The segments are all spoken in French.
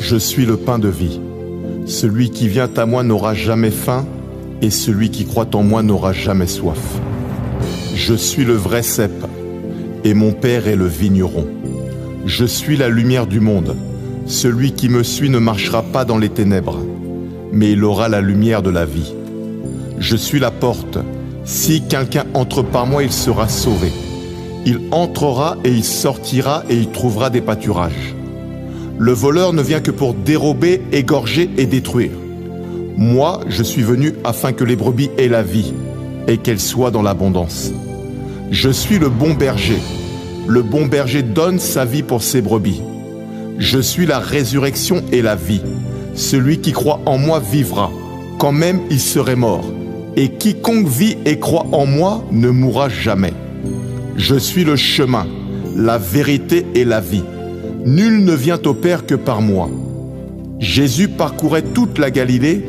Je suis le pain de vie. Celui qui vient à moi n'aura jamais faim, et celui qui croit en moi n'aura jamais soif. Je suis le vrai cep, et mon Père est le vigneron. Je suis la lumière du monde. Celui qui me suit ne marchera pas dans les ténèbres, mais il aura la lumière de la vie. Je suis la porte. Si quelqu'un entre par moi, il sera sauvé. Il entrera et il sortira et il trouvera des pâturages. Le voleur ne vient que pour dérober, égorger et détruire. Moi, je suis venu afin que les brebis aient la vie et qu'elles soient dans l'abondance. Je suis le bon berger. Le bon berger donne sa vie pour ses brebis. Je suis la résurrection et la vie. Celui qui croit en moi vivra, quand même il serait mort. Et quiconque vit et croit en moi ne mourra jamais. Je suis le chemin, la vérité et la vie. Nul ne vient au Père que par moi. Jésus parcourait toute la Galilée,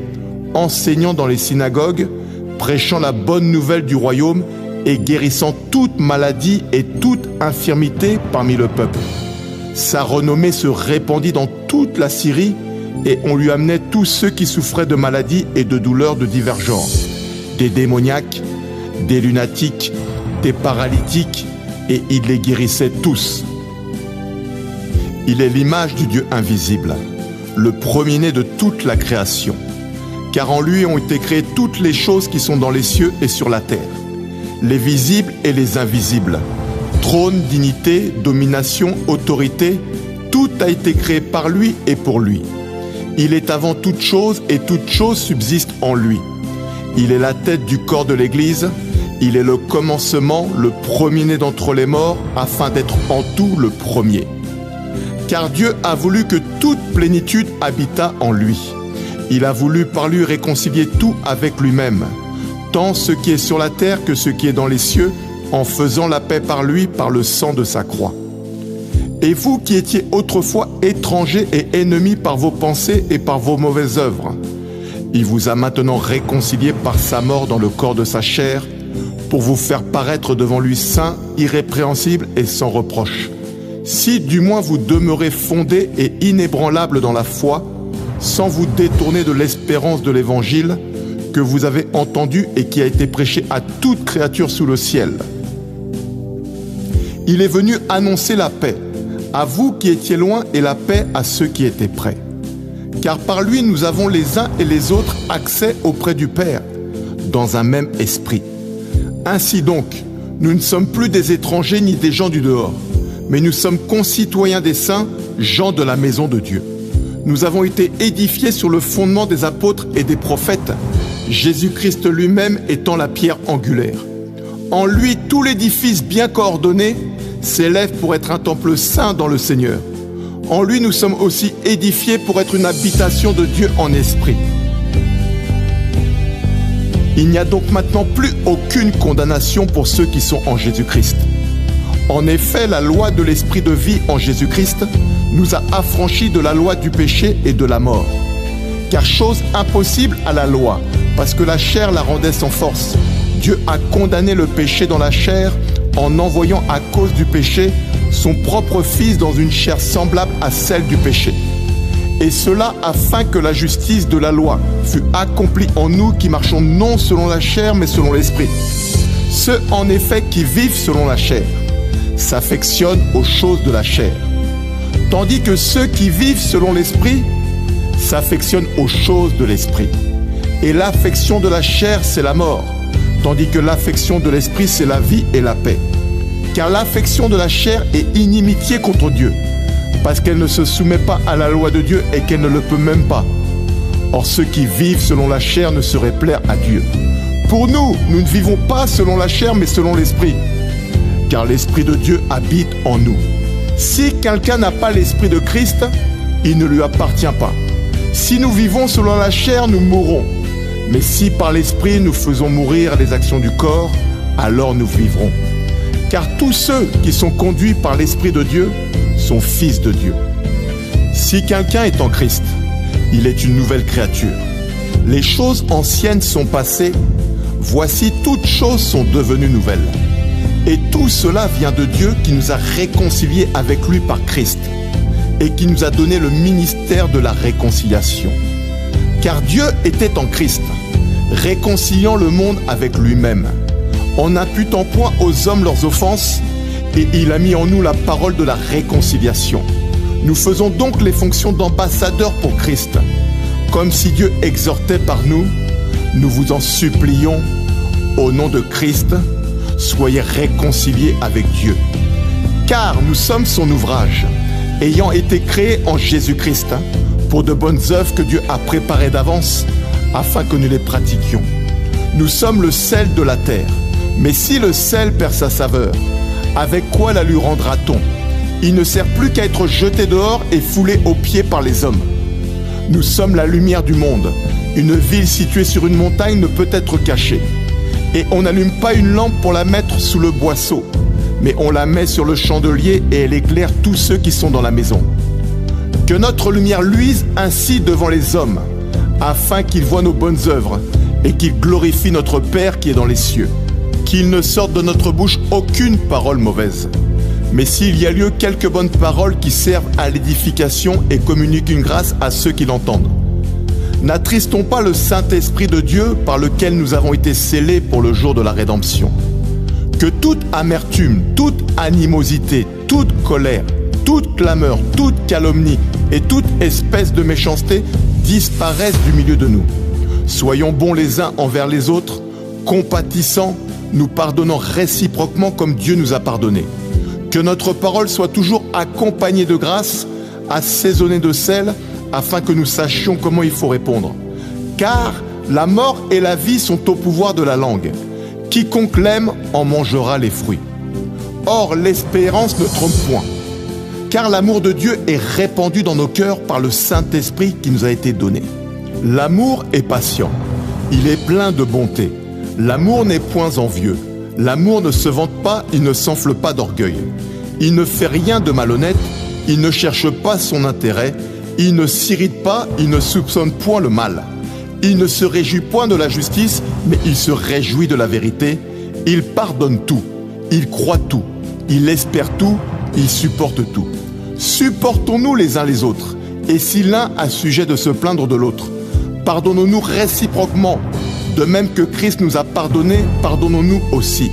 enseignant dans les synagogues, prêchant la bonne nouvelle du royaume et guérissant toute maladie et toute infirmité parmi le peuple. Sa renommée se répandit dans toute la Syrie et on lui amenait tous ceux qui souffraient de maladies et de douleurs de divers genres, des démoniaques, des lunatiques, des paralytiques, et il les guérissait tous. Il est l'image du Dieu invisible, le premier-né de toute la création, car en lui ont été créées toutes les choses qui sont dans les cieux et sur la terre, les visibles et les invisibles, trône, dignité, domination, autorité, tout a été créé par lui et pour lui. Il est avant toute chose et toute chose subsiste en lui. Il est la tête du corps de l'Église, il est le commencement, le premier-né d'entre les morts, afin d'être en tout le premier. Car Dieu a voulu que toute plénitude habitât en lui. Il a voulu par lui réconcilier tout avec lui-même, tant ce qui est sur la terre que ce qui est dans les cieux, en faisant la paix par lui, par le sang de sa croix. Et vous qui étiez autrefois étrangers et ennemis par vos pensées et par vos mauvaises œuvres, il vous a maintenant réconciliés par sa mort dans le corps de sa chair, pour vous faire paraître devant lui saint, irrépréhensible et sans reproche. Si du moins vous demeurez fondés et inébranlables dans la foi, sans vous détourner de l'espérance de l'Évangile que vous avez entendu et qui a été prêché à toute créature sous le ciel. Il est venu annoncer la paix, à vous qui étiez loin, et la paix à ceux qui étaient près. Car par lui nous avons les uns et les autres accès auprès du Père, dans un même esprit. Ainsi donc, nous ne sommes plus des étrangers ni des gens du dehors, mais nous sommes concitoyens des saints, gens de la maison de Dieu. Nous avons été édifiés sur le fondement des apôtres et des prophètes, Jésus-Christ lui-même étant la pierre angulaire. En lui, tout l'édifice bien coordonné s'élève pour être un temple saint dans le Seigneur. En lui, nous sommes aussi édifiés pour être une habitation de Dieu en esprit. Il n'y a donc maintenant plus aucune condamnation pour ceux qui sont en Jésus-Christ. En effet, la loi de l'esprit de vie en Jésus-Christ nous a affranchis de la loi du péché et de la mort. Car chose impossible à la loi, parce que la chair la rendait sans force. Dieu a condamné le péché dans la chair en envoyant à cause du péché son propre Fils dans une chair semblable à celle du péché. Et cela afin que la justice de la loi fût accomplie en nous qui marchons non selon la chair mais selon l'esprit. Ceux en effet qui vivent selon la chair s'affectionnent aux choses de la chair, tandis que ceux qui vivent selon l'esprit s'affectionnent aux choses de l'esprit. Et l'affection de la chair, c'est la mort, tandis que l'affection de l'esprit, c'est la vie et la paix. Car l'affection de la chair est inimitié contre Dieu, parce qu'elle ne se soumet pas à la loi de Dieu et qu'elle ne le peut même pas. Or, ceux qui vivent selon la chair ne sauraient plaire à Dieu. Pour nous, nous ne vivons pas selon la chair, mais selon l'esprit, car l'esprit de Dieu habite en nous. Si quelqu'un n'a pas l'esprit de Christ, il ne lui appartient pas. Si nous vivons selon la chair, nous mourrons. Mais si par l'esprit nous faisons mourir les actions du corps, alors nous vivrons. Car tous ceux qui sont conduits par l'Esprit de Dieu sont fils de Dieu. Si quelqu'un est en Christ, il est une nouvelle créature. Les choses anciennes sont passées, voici toutes choses sont devenues nouvelles. Et tout cela vient de Dieu qui nous a réconciliés avec lui par Christ, et qui nous a donné le ministère de la réconciliation. Car Dieu était en Christ, réconciliant le monde avec lui-même, en imputant point aux hommes leurs offenses, et il a mis en nous la parole de la réconciliation. Nous faisons donc les fonctions d'ambassadeurs pour Christ. Comme si Dieu exhortait par nous, nous vous en supplions, au nom de Christ, soyez réconciliés avec Dieu. Car nous sommes son ouvrage, ayant été créés en Jésus-Christ, pour de bonnes œuvres que Dieu a préparées d'avance, afin que nous les pratiquions. Nous sommes le sel de la terre, mais si le sel perd sa saveur, avec quoi la lui rendra-t-on? Il ne sert plus qu'à être jeté dehors et foulé aux pieds par les hommes. Nous sommes la lumière du monde. Une ville située sur une montagne ne peut être cachée. Et on n'allume pas une lampe pour la mettre sous le boisseau, mais on la met sur le chandelier et elle éclaire tous ceux qui sont dans la maison. Que notre lumière luise ainsi devant les hommes, afin qu'ils voient nos bonnes œuvres et qu'ils glorifient notre Père qui est dans les cieux. Qu'il ne sorte de notre bouche aucune parole mauvaise, mais s'il y a lieu quelques bonnes paroles qui servent à l'édification et communiquent une grâce à ceux qui l'entendent. N'attristons pas le Saint-Esprit de Dieu par lequel nous avons été scellés pour le jour de la rédemption. Que toute amertume, toute animosité, toute colère, toute clameur, toute calomnie et toute espèce de méchanceté disparaissent du milieu de nous. Soyons bons les uns envers les autres, compatissants, nous pardonnant réciproquement comme Dieu nous a pardonné. Que notre parole soit toujours accompagnée de grâce, assaisonnée de sel, afin que nous sachions comment il faut répondre. Car la mort et la vie sont au pouvoir de la langue. Quiconque l'aime en mangera les fruits. Or, l'espérance ne trompe point, car l'amour de Dieu est répandu dans nos cœurs par le Saint-Esprit qui nous a été donné. L'amour est patient, il est plein de bonté. L'amour n'est point envieux. L'amour ne se vante pas, il ne s'enfle pas d'orgueil. Il ne fait rien de malhonnête, il ne cherche pas son intérêt, il ne s'irrite pas, il ne soupçonne point le mal. Il ne se réjouit point de la justice, mais il se réjouit de la vérité. Il pardonne tout, il croit tout, il espère tout, il supporte tout. Supportons-nous les uns les autres, et si l'un a sujet de se plaindre de l'autre, pardonnons-nous réciproquement. De même que Christ nous a pardonné, pardonnons-nous aussi.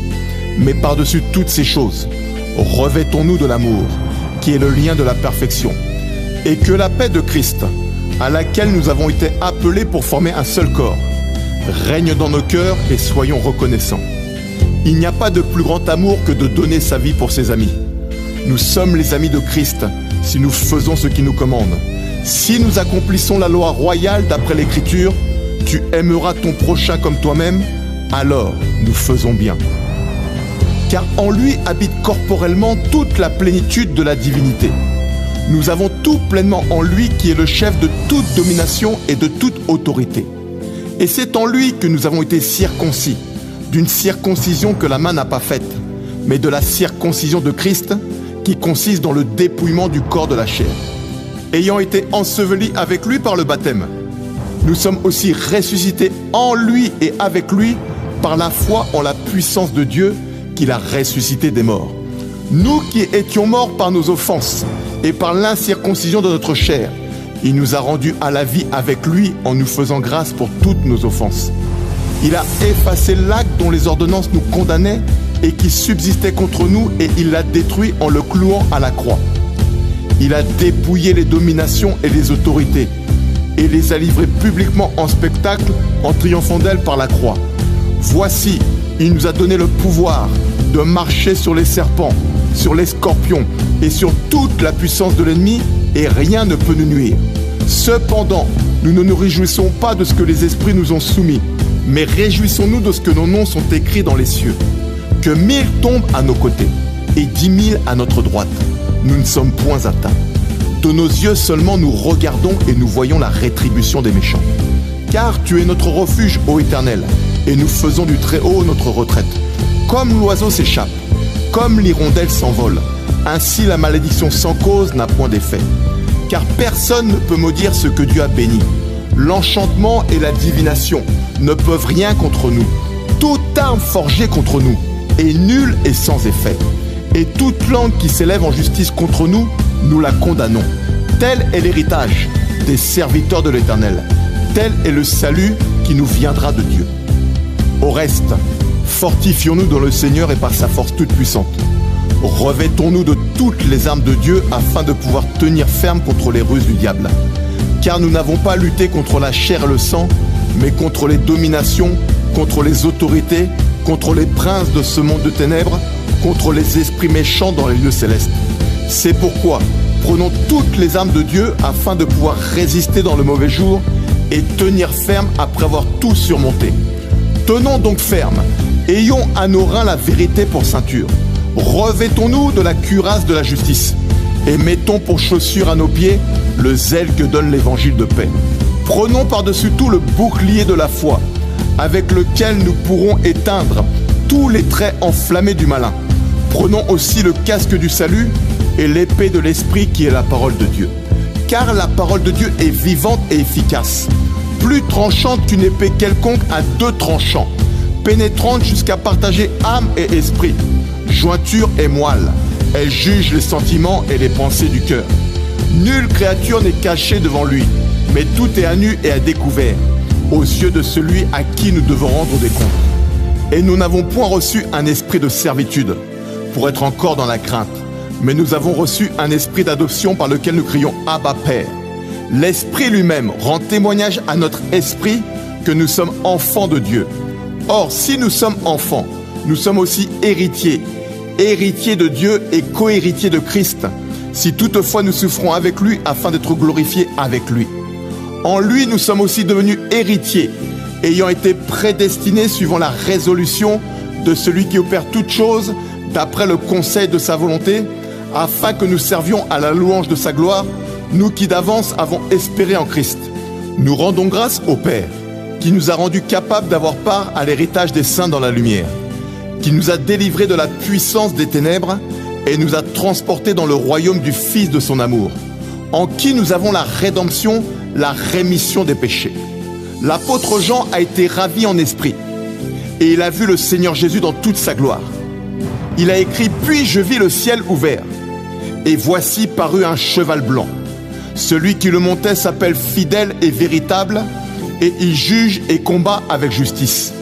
Mais par-dessus toutes ces choses, revêtons-nous de l'amour, qui est le lien de la perfection. Et que la paix de Christ, à laquelle nous avons été appelés pour former un seul corps, règne dans nos cœurs et soyons reconnaissants. Il n'y a pas de plus grand amour que de donner sa vie pour ses amis. Nous sommes les amis de Christ si nous faisons ce qu'il nous commande. Si nous accomplissons la loi royale d'après l'Écriture, tu aimeras ton prochain comme toi-même, alors nous faisons bien. Car en lui habite corporellement toute la plénitude de la divinité. Nous avons tout pleinement en lui qui est le chef de toute domination et de toute autorité. Et c'est en lui que nous avons été circoncis, d'une circoncision que la main n'a pas faite, mais de la circoncision de Christ qui consiste dans le dépouillement du corps de la chair. Ayant été ensevelis avec lui par le baptême, nous sommes aussi ressuscités en lui et avec lui par la foi en la puissance de Dieu qu'il a ressuscité des morts. Nous qui étions morts par nos offenses et par l'incirconcision de notre chair, il nous a rendus à la vie avec lui en nous faisant grâce pour toutes nos offenses. Il a effacé l'acte dont les ordonnances nous condamnaient et qui subsistait contre nous et il l'a détruit en le clouant à la croix. Il a dépouillé les dominations et les autorités et les a livrées publiquement en spectacle en triomphant d'elles par la croix. Voici, il nous a donné le pouvoir de marcher sur les serpents, sur les scorpions et sur toute la puissance de l'ennemi et rien ne peut nous nuire. Cependant, nous ne nous réjouissons pas de ce que les esprits nous ont soumis, mais réjouissons-nous de ce que nos noms sont écrits dans les cieux. Que 1000 tombent à nos côtés et 10 000 à notre droite, nous ne sommes point atteints. De nos yeux seulement nous regardons et nous voyons la rétribution des méchants. Car tu es notre refuge, ô Éternel, et nous faisons du Très-Haut notre retraite. Comme l'oiseau s'échappe, comme l'hirondelle s'envole, ainsi la malédiction sans cause n'a point d'effet. Car personne ne peut maudire ce que Dieu a béni. L'enchantement et la divination ne peuvent rien contre nous. Toute arme forgée contre nous est nulle et sans effet. Et toute langue qui s'élève en justice contre nous, nous la condamnons. Tel est l'héritage des serviteurs de l'Éternel. Tel est le salut qui nous viendra de Dieu. Au reste, fortifions-nous dans le Seigneur et par sa force toute puissante. Revêtons-nous de toutes les armes de Dieu afin de pouvoir tenir ferme contre les ruses du diable. Car nous n'avons pas à lutter contre la chair et le sang, mais contre les dominations, contre les autorités, contre les princes de ce monde de ténèbres, contre les esprits méchants dans les lieux célestes. C'est pourquoi prenons toutes les armes de Dieu afin de pouvoir résister dans le mauvais jour et tenir ferme après avoir tout surmonté. Tenons donc ferme, ayons à nos reins la vérité pour ceinture. Revêtons-nous de la cuirasse de la justice et mettons pour chaussure à nos pieds le zèle que donne l'évangile de paix. Prenons par-dessus tout le bouclier de la foi, avec lequel nous pourrons éteindre tous les traits enflammés du malin. Prenons aussi le casque du salut et l'épée de l'esprit qui est la parole de Dieu. Car la parole de Dieu est vivante et efficace, plus tranchante qu'une épée quelconque à 2 tranchants, pénétrante jusqu'à partager âme et esprit, jointure et moelle. Elle juge les sentiments et les pensées du cœur. Nulle créature n'est cachée devant lui, mais tout est à nu et à découvert, aux yeux de celui à qui nous devons rendre des comptes. Et nous n'avons point reçu un esprit de servitude, pour être encore dans la crainte, mais nous avons reçu un esprit d'adoption par lequel nous crions « Abba Père ». L'Esprit lui-même rend témoignage à notre esprit que nous sommes enfants de Dieu. Or, si nous sommes enfants, nous sommes aussi héritiers, héritiers de Dieu et co-héritiers de Christ, si toutefois nous souffrons avec lui afin d'être glorifiés avec lui. En lui, nous sommes aussi devenus héritiers, ayant été prédestinés suivant la résolution de celui qui opère toutes choses d'après le conseil de sa volonté, afin que nous servions à la louange de sa gloire, nous qui d'avance avons espéré en Christ. Nous rendons grâce au Père, qui nous a rendus capables d'avoir part à l'héritage des saints dans la lumière, qui nous a délivrés de la puissance des ténèbres et nous a transportés dans le royaume du Fils de son amour, en qui nous avons la rédemption, la rémission des péchés. L'apôtre Jean a été ravi en esprit, et il a vu le Seigneur Jésus dans toute sa gloire. Il a écrit « Puis je vis le ciel ouvert, et voici parut un cheval blanc. Celui qui le montait s'appelle fidèle et véritable, et il juge et combat avec justice.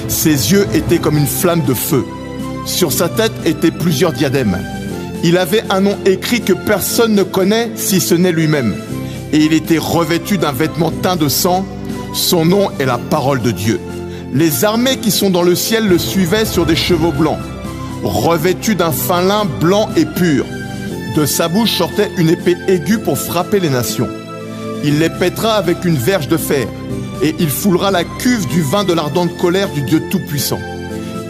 Ses yeux étaient comme une flamme de feu. Sur sa tête étaient plusieurs diadèmes. Il avait un nom écrit que personne ne connaît si ce n'est lui-même. Et il était revêtu d'un vêtement teint de sang. Son nom est la parole de Dieu. Les armées qui sont dans le ciel le suivaient sur des chevaux blancs, revêtus d'un fin lin blanc et pur. De sa bouche sortait une épée aiguë pour frapper les nations. Il les pètera avec une verge de fer, et il foulera la cuve du vin de l'ardente colère du Dieu Tout-Puissant.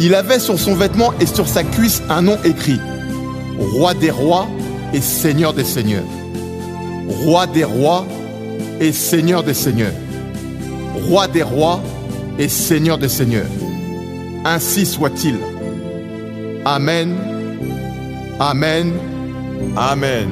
Il avait sur son vêtement et sur sa cuisse un nom écrit « Roi des rois et Seigneur des seigneurs ». Roi des rois et Seigneur des seigneurs. Roi des rois et Seigneur des seigneurs. Ainsi soit-il. Amen. Amen. Amen.